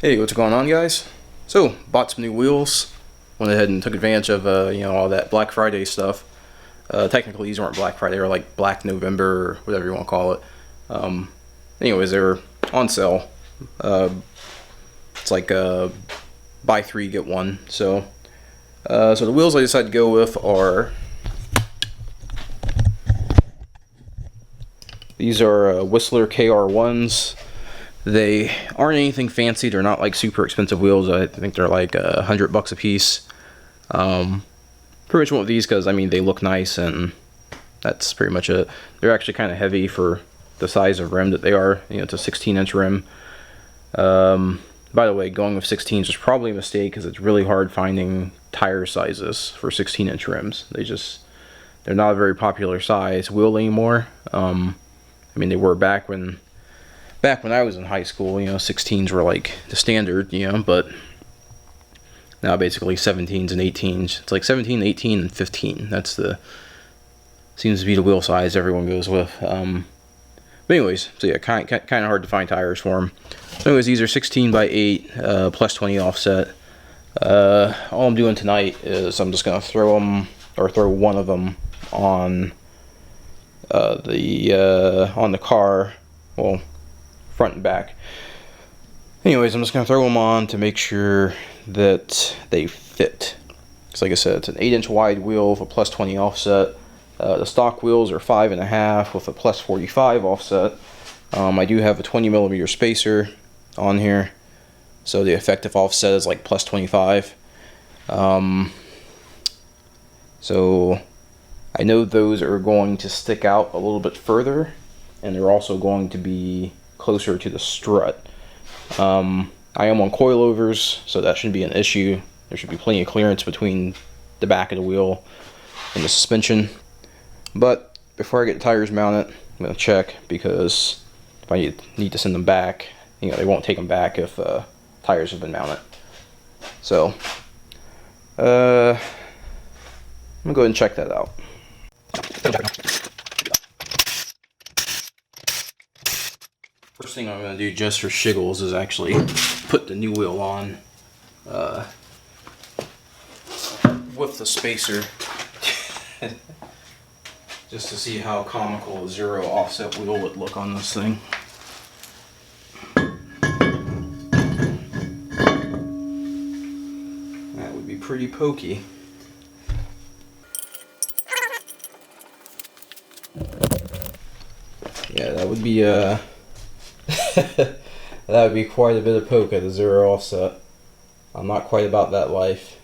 Hey, what's going on, guys? So, bought some new wheels. Went ahead and took advantage of all that Black Friday stuff. Technically, these weren't Black Friday; they were like Black November or whatever you want to call it. Anyways, they were on sale. It's like buy three get one. So the wheels I decided to go with are these are Whistler KR1s. They aren't anything fancy. They're not like super expensive wheels. I think they're like $100 a piece. Pretty much went with these because I mean they look nice and that's pretty much it. They're actually kind of heavy for the size of rim that they are. You know, it's a 16-inch rim. By the way, going with 16s is probably a mistake because it's really hard finding tire sizes for 16-inch rims. They're not a very popular size wheel anymore. I mean they were back when I was in high school, 16s were like the standard, but now basically 17s and 18s. It's like 17, 18, and 15. Seems to be the wheel size everyone goes with. But anyways, so yeah, kind of hard to find tires for them. So anyways, these are 16 by 8, plus 20 offset. All I'm doing tonight is I'm just gonna throw one of them on the car, well, front and back. Anyways, I'm just going to throw them on to make sure that they fit. Because like I said, it's an 8-inch wide wheel with a plus 20 offset. The stock wheels are 5.5 with a plus 45 offset. I do have a 20mm spacer on here, so the effective offset is like plus 25. So I know those are going to stick out a little bit further, and they're also going to be closer to the strut. I am on coilovers, so that shouldn't be an issue. There should be plenty of clearance between the back of the wheel and the suspension. But before I get the tires mounted, I'm going to check, because if I need to send them back, they won't take them back if tires have been mounted. So I'm going to go ahead and check that out. First thing I'm going to do just for shiggles is actually put the new wheel on with the spacer just to see how comical a zero offset wheel would look on this thing. That would be pretty pokey. Yeah, that would be that would be quite a bit of poke at a zero offset. I'm not quite about that life.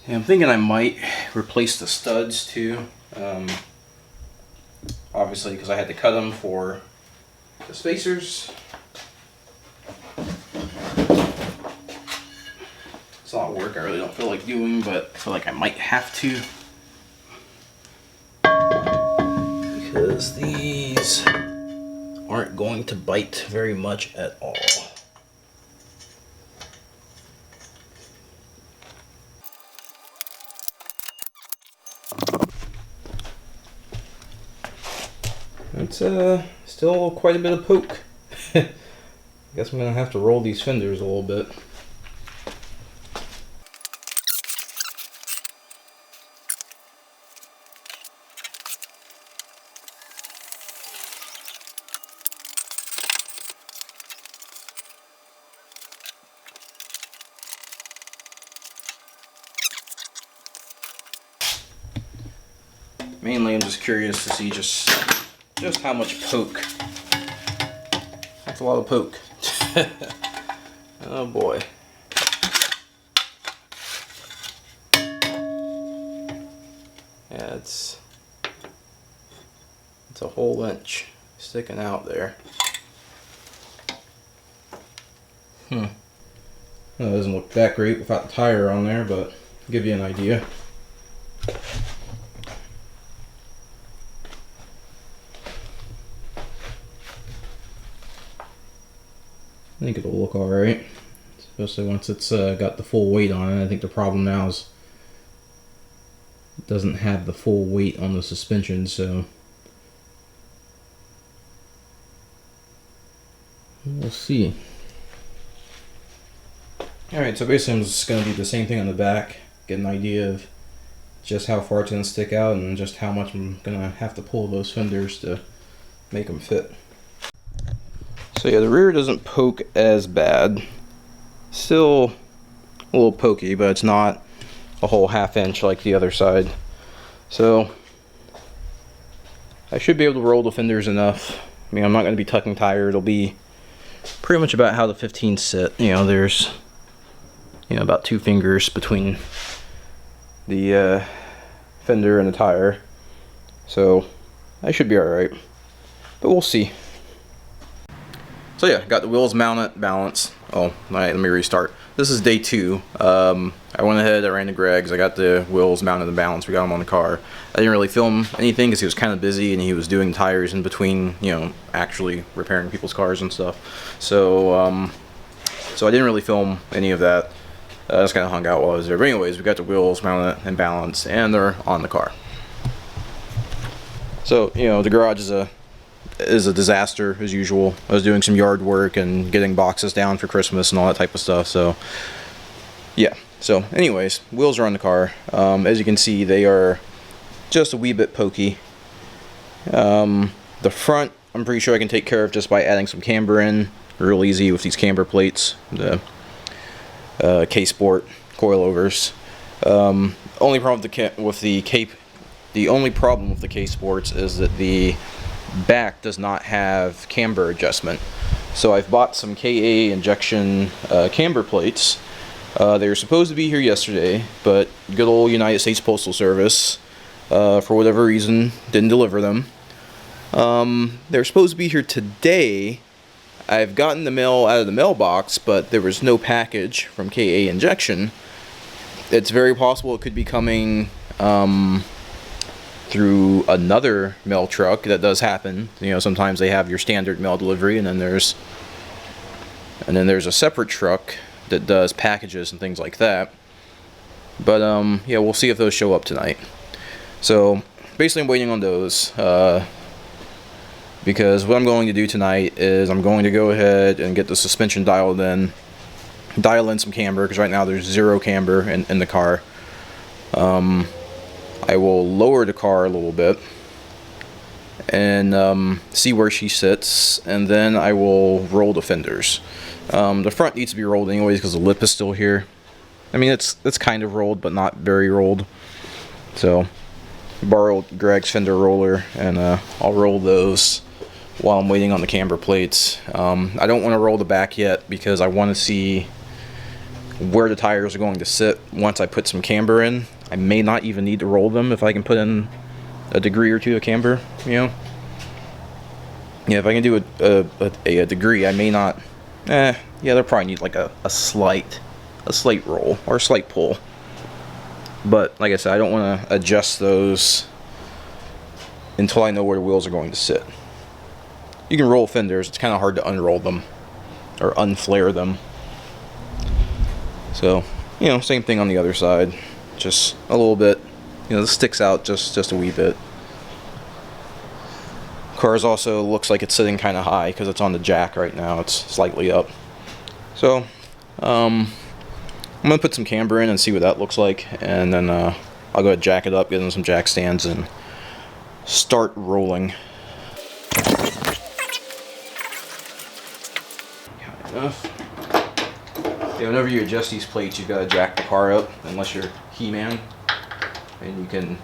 Yeah, I'm thinking I might replace the studs too. Obviously, because I had to cut them for the spacers. It's not work I really don't feel like doing, but I feel like I might have to, because these aren't going to bite very much at all. It's still quite a bit of poke. I guess I'm gonna have to roll these fenders a little bit. Mainly I'm just curious to see just how much poke. That's a lot of poke. Oh boy. Yeah, it's a whole inch sticking out there. Well, it doesn't look that great without the tire on there, but I'll give you an idea. I think it'll look alright, especially once it's got the full weight on it. I think the problem now is it doesn't have the full weight on the suspension, so we'll see. Alright, so basically I'm just going to do the same thing on the back, get an idea of just how far it's going to stick out and just how much I'm going to have to pull those fenders to make them fit. So yeah, the rear doesn't poke as bad. Still a little pokey, but it's not a whole ½ inch like the other side. So I should be able to roll the fenders enough. I mean, I'm not going to be tucking tire. It'll be pretty much about how the 15s sit. You know, there's about 2 fingers between the fender and the tire, so I should be alright, but we'll see. So yeah, got the wheels mounted, balanced. Oh, let me restart. This is day 2. I went ahead, I ran to Greg's, I got the wheels mounted and balanced, we got them on the car. I didn't really film anything because he was kind of busy and he was doing tires in between, actually repairing people's cars and stuff. So I didn't really film any of that. I just kind of hung out while I was there. But anyways, we got the wheels mounted and balanced, and they're on the car. So, the garage is a disaster as usual. I was doing some yard work and getting boxes down for Christmas and all that type of stuff. So, yeah. So, anyways, wheels are on the car. As you can see, they are just a wee bit pokey. The front, I'm pretty sure I can take care of just by adding some camber in. Real easy with these camber plates. The K-Sport coilovers. Only problem with the only problem with the K-Sports is that the back does not have camber adjustment. So I've bought some KA injection camber plates. They were supposed to be here yesterday, but good old United States Postal Service, for whatever reason, didn't deliver them. They're supposed to be here today. I've gotten the mail out of the mailbox, but there was no package from KA Injection. It's very possible it could be coming through another mail truck. That does happen. Sometimes they have your standard mail delivery, and then there's a separate truck that does packages and things like that. But yeah, we'll see if those show up tonight. So basically, I'm waiting on those. Because what I'm going to do tonight is I'm going to go ahead and get the suspension dialed in, dial in some camber, because right now there's 0 camber in the car. I will lower the car a little bit and see where she sits, and then I will roll the fenders. The front needs to be rolled anyways because the lip is still here. I mean, it's kind of rolled, but not very rolled. So borrowed Greg's fender roller, and I'll roll those while I'm waiting on the camber plates. I don't want to roll the back yet because I want to see where the tires are going to sit once I put some camber in. I may not even need to roll them if I can put in a degree or 2 of camber, Yeah, if I can do a degree, I may not. Yeah, they'll probably need like a slight roll or a slight pull. But like I said, I don't want to adjust those until I know where the wheels are going to sit. You can roll fenders, it's kind of hard to unroll them or unflare them. So, same thing on the other side, just a little bit. This sticks out just a wee bit. Car's also looks like it's sitting kind of high because it's on the jack right now. It's slightly up. So, I'm gonna put some camber in and see what that looks like, and then I'll go ahead and jack it up, get in some jack stands, and start rolling. Enough. Yeah, whenever you adjust these plates, you've got to jack the car up, unless you're He-Man, and you can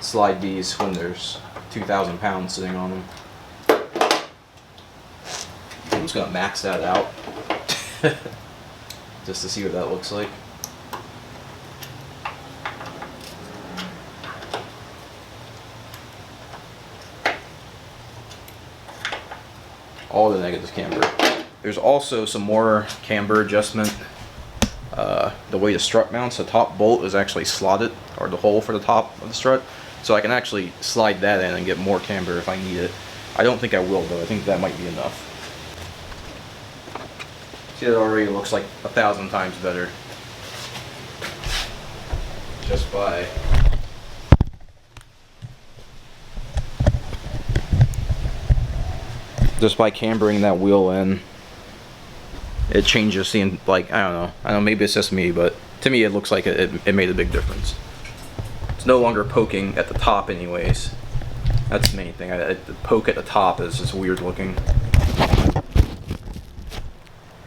slide these when there's 2,000 pounds sitting on them. I'm just gonna max that out just to see what that looks like. All the negative camber. There's also some more camber adjustment. The way the strut mounts, the top bolt is actually slotted, or the hole for the top of the strut, so I can actually slide that in and get more camber if I need it. I don't think I will though. I think that might be enough. See, that already looks like 1,000 times better. just by cambering that wheel in. It changes the, like, I don't know, maybe it's just me, but to me it looks like it made a big difference. It's no longer poking at the top anyways. That's the main thing. The poke at the top is just weird looking.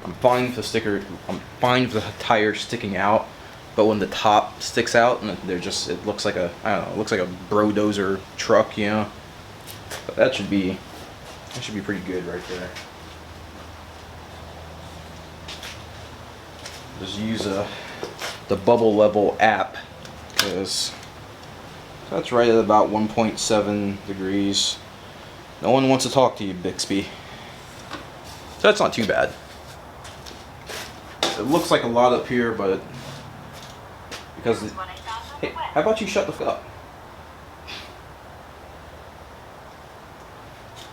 I'm fine with the sticker, I'm fine with the tire sticking out, but when the top sticks out and it looks like a, I don't know, it looks like a brodozer truck, you know. But that should be pretty good right there. Just use the bubble level app, because that's right at about 1.7 degrees. No one wants to talk to you, Bixby. So that's not too bad. It looks like a lot up here, but hey, how about you shut the fuck up?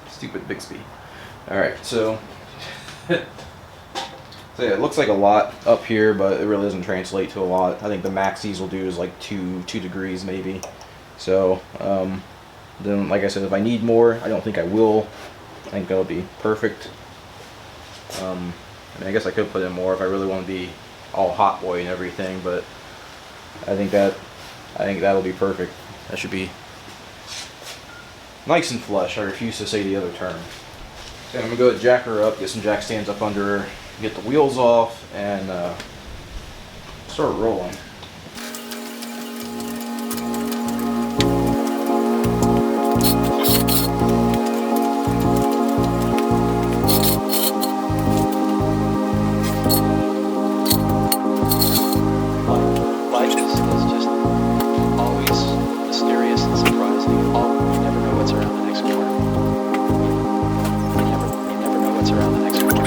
Stupid Bixby. Alright, so so yeah, it looks like a lot up here, but it really doesn't translate to a lot. I think the max these will do is like 2 degrees maybe. So then, like I said, if I need more, I don't think I will. I think that'll be perfect. I mean, I guess I could put in more if I really want to be all hot boy and everything, but I think that'll be perfect. That should be nice and flush. I refuse to say the other term. So I'm gonna go ahead, jack her up, get some jack stands up under her, get the wheels off, and start rolling. Life is just always mysterious and surprising. You never know what's around the next corner. You never know what's around the next corner.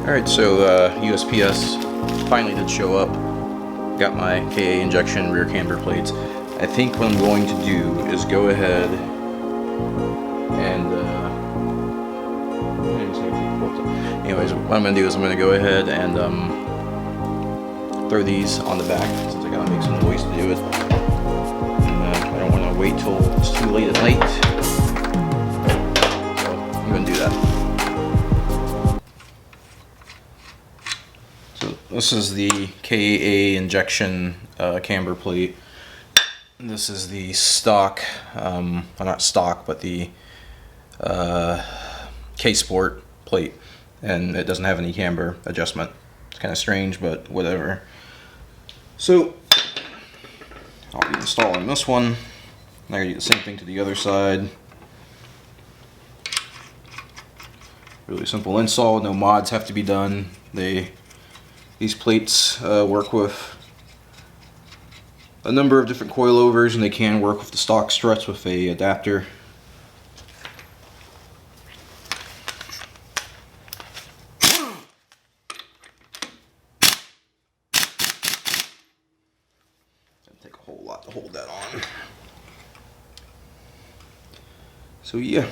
Alright, so USPS finally did show up. Got my KA injection rear camber plates. I think what I'm going to do is go ahead and anyways, what I'm going to do is I'm going to go ahead and throw these on the back, since I gotta make some noise to do it. And I don't want to wait till it's too late at night, so I'm going to do that. This is the KA injection camber plate. This is the stock, well, not stock, but the K-Sport plate, and it doesn't have any camber adjustment. It's kind of strange, but whatever. So I'll be installing this one. I gotta do the same thing to the other side. Really simple install. No mods have to be done. These plates work with a number of different coilovers, and they can work with the stock struts with a adapter. Doesn't take a whole lot to hold that on. So yeah.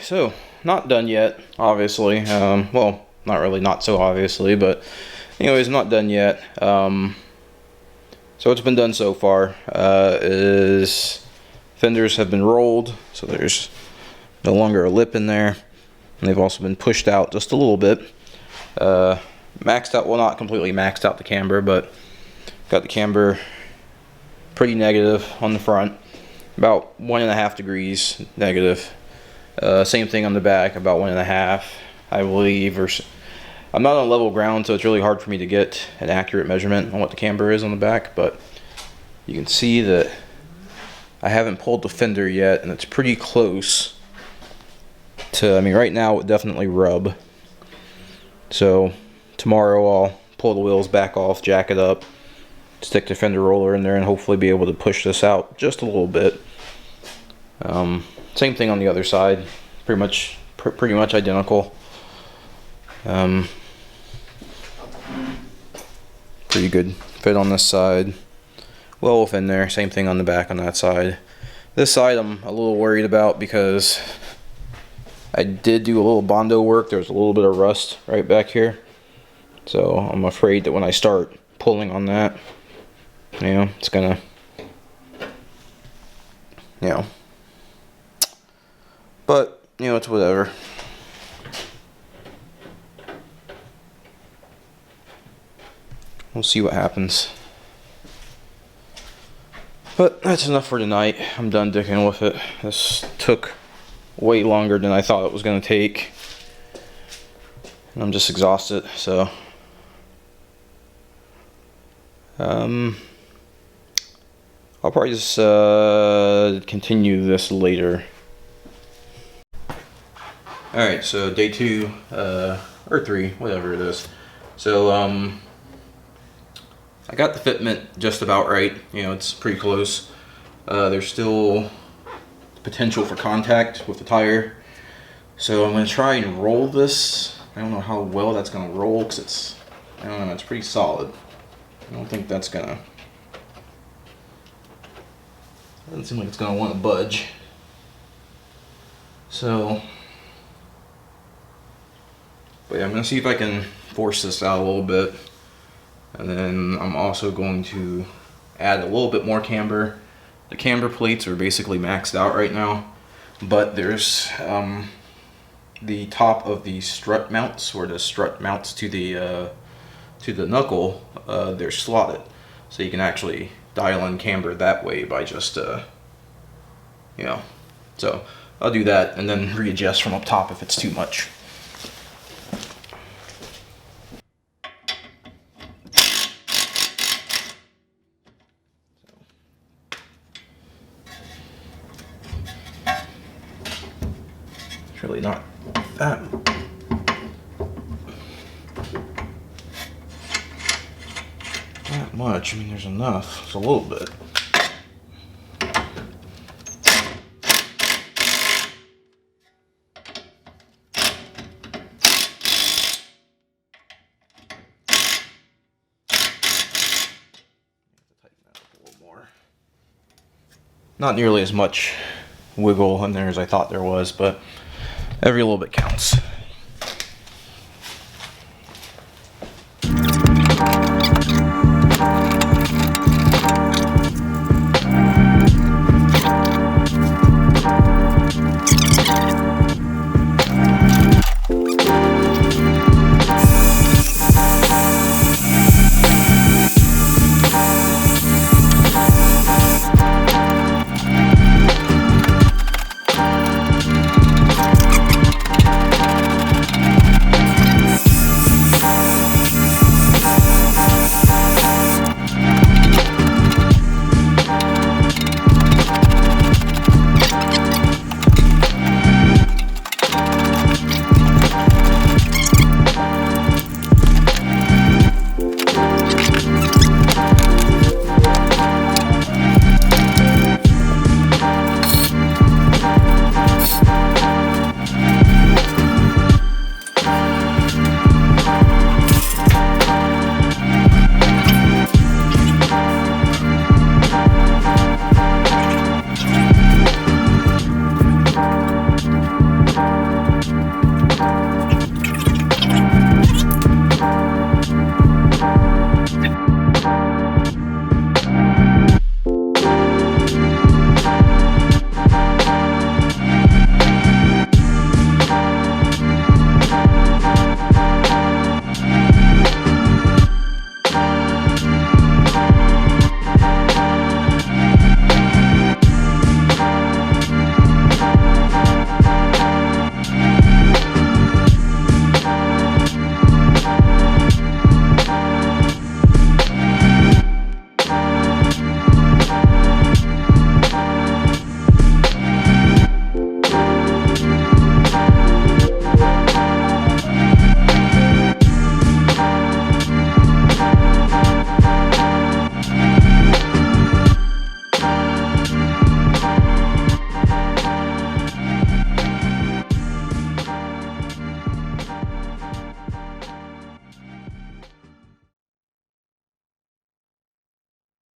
so not done yet, obviously. Well, not really, not so obviously, but anyways, not done yet. So what's been done so far is fenders have been rolled, so there's no longer a lip in there, and they've also been pushed out just a little bit. Maxed out, well, not completely maxed out the camber, but got the camber pretty negative on the front, about 1.5 degrees negative. Same thing on the back, about 1.5, I believe. I'm not on level ground, so it's really hard for me to get an accurate measurement on what the camber is on the back, but you can see that I haven't pulled the fender yet, and it's pretty close to, I mean, right now it would definitely rub. So tomorrow I'll pull the wheels back off, jack it up, stick the fender roller in there, and hopefully be able to push this out just a little bit. Same thing on the other side, pretty much identical. Pretty good fit on this side. Well within there, same thing on the back on that side. This side I'm a little worried about because I did do a little Bondo work. There's a little bit of rust right back here. So I'm afraid that when I start pulling on that, you know, it's gonna, you know. But, you know, it's whatever. We'll see what happens. But that's enough for tonight. I'm done dicking with it. This took way longer than I thought it was going to take. And I'm just exhausted, so. I'll probably just continue this later. Alright, so day 2, or 3, whatever it is. So, I got the fitment just about right. You know, it's pretty close. There's still potential for contact with the tire. So I'm going to try and roll this. I don't know how well that's going to roll because it's, I don't know, it's pretty solid. I don't think that's going to, doesn't seem like it's going to want to budge. So, but yeah, I'm going to see if I can force this out a little bit. And then I'm also going to add a little bit more camber. The camber plates are basically maxed out right now, but there's the top of the strut mounts, where the strut mounts to the knuckle, they're slotted, so you can actually dial in camber that way by just you know. So I'll do that and then readjust from up top if it's too much. It's really not that much. I mean, there's enough. It's a little bit. Not nearly as much wiggle in there as I thought there was, but every little bit counts.